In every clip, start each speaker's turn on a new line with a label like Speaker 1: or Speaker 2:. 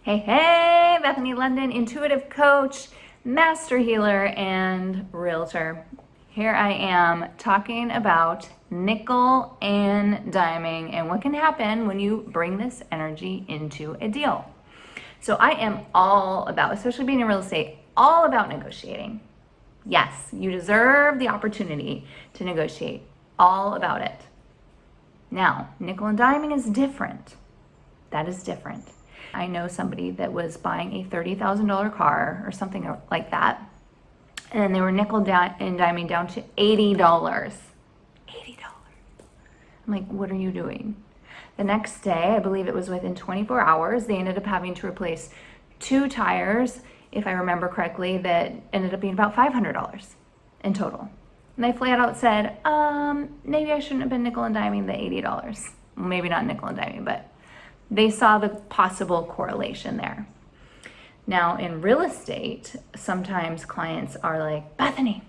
Speaker 1: Hey, hey, Bethany, Londyn, intuitive coach, master healer, and realtor. Here I am talking about nickel and diming and what can happen when you bring this energy into a deal. So I am all about, especially being in real estate, all about negotiating. Yes, you deserve the opportunity to negotiate, all about it. Now, nickel and diming is different. That is different. I know somebody that was buying a $30,000 car or something like that, and they were nickel down and diming down to $80. $80. I'm like, what are you doing? The next day, I believe it was within 24 hours, they ended up having to replace 2 tires, if I remember correctly, that ended up being about $500 in total. And they flat out said, maybe I shouldn't have been nickel and diming the $80. Well, maybe not nickel and diming, but they saw the possible correlation there. Now, in real estate, sometimes clients are like, Bethany,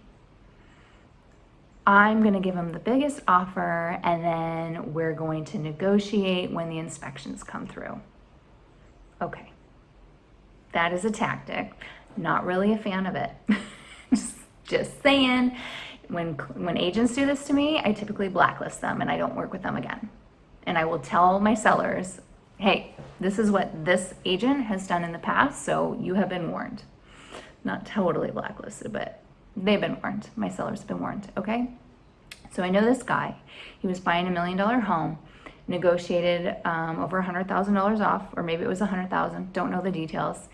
Speaker 1: I'm going to give them the biggest offer, and then we're going to negotiate when the inspections come through. Okay. That is a tactic. Not really a fan of it. just saying. When agents do this to me, I typically blacklist them and I don't work with them again. And I will tell my sellers, hey, this is what this agent has done in the past, so you have been warned. Not totally blacklisted, but they've been warned. My sellers have been warned, okay? So I know this guy. He was buying $1 million home, negotiated over $100,000 off, or maybe it was $100,000, don't know the details.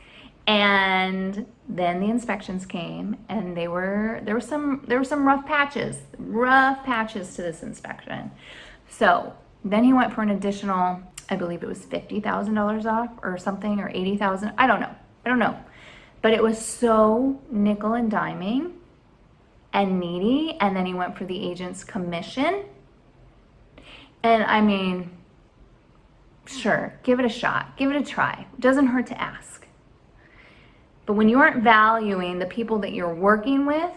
Speaker 1: And then the inspections came, and there were some rough patches to this inspection. So then he went for an additional, I believe it was $50,000 off or something, or $80,000. I don't know. But it was so nickel and diming and needy. And then he went for the agent's commission. And I mean, sure, give it a shot, give it a try. It doesn't hurt to ask. But when you aren't valuing the people that you're working with,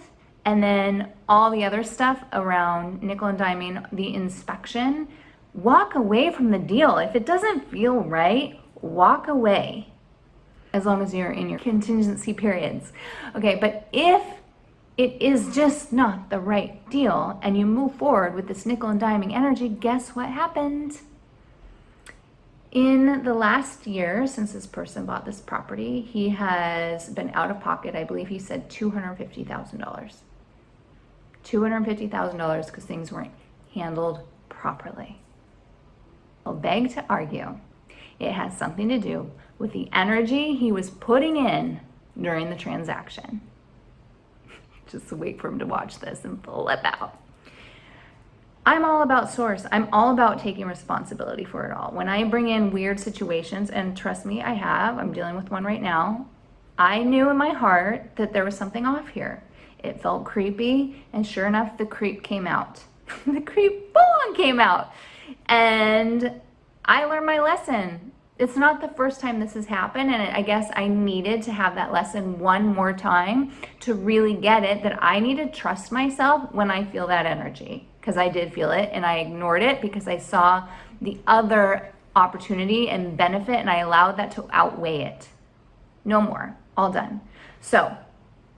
Speaker 1: and then all the other stuff around nickel and diming, the inspection, walk away from the deal. If it doesn't feel right, walk away. As long as you're in your contingency periods. Okay, but if it is just not the right deal and you move forward with this nickel and diming energy, guess what happened? In the last year, since this person bought this property, he has been out of pocket, I believe he said $250,000. $250,000 because things weren't handled properly. I'll beg to argue it has something to do with the energy he was putting in during the transaction. Just wait for him to watch this and flip out. I'm all about source. I'm all about taking responsibility for it all. When I bring in weird situations, and trust me, I'm dealing with one right now. I knew in my heart that there was something off here. It felt creepy, and sure enough, the creep came out. The creep full-on came out. And I learned my lesson. It's not the first time this has happened, and I guess I needed to have that lesson one more time to really get it, that I need to trust myself when I feel that energy. Because I did feel it, and I ignored it because I saw the other opportunity and benefit, and I allowed that to outweigh it. No more. All done. So,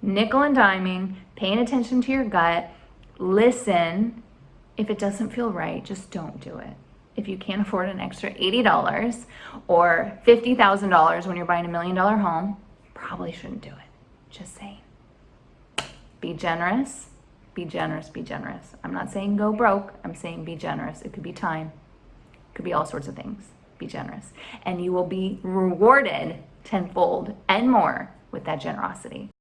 Speaker 1: nickel and diming, paying attention to your gut, listen. If it doesn't feel right, just don't do it. If you can't afford an extra $80 or $50,000 when you're buying $1 million home, probably shouldn't do it. Just saying. Be generous. Be generous, be generous. I'm not saying go broke. I'm saying be generous. It could be time. It could be all sorts of things. Be generous. And you will be rewarded tenfold and more with that generosity.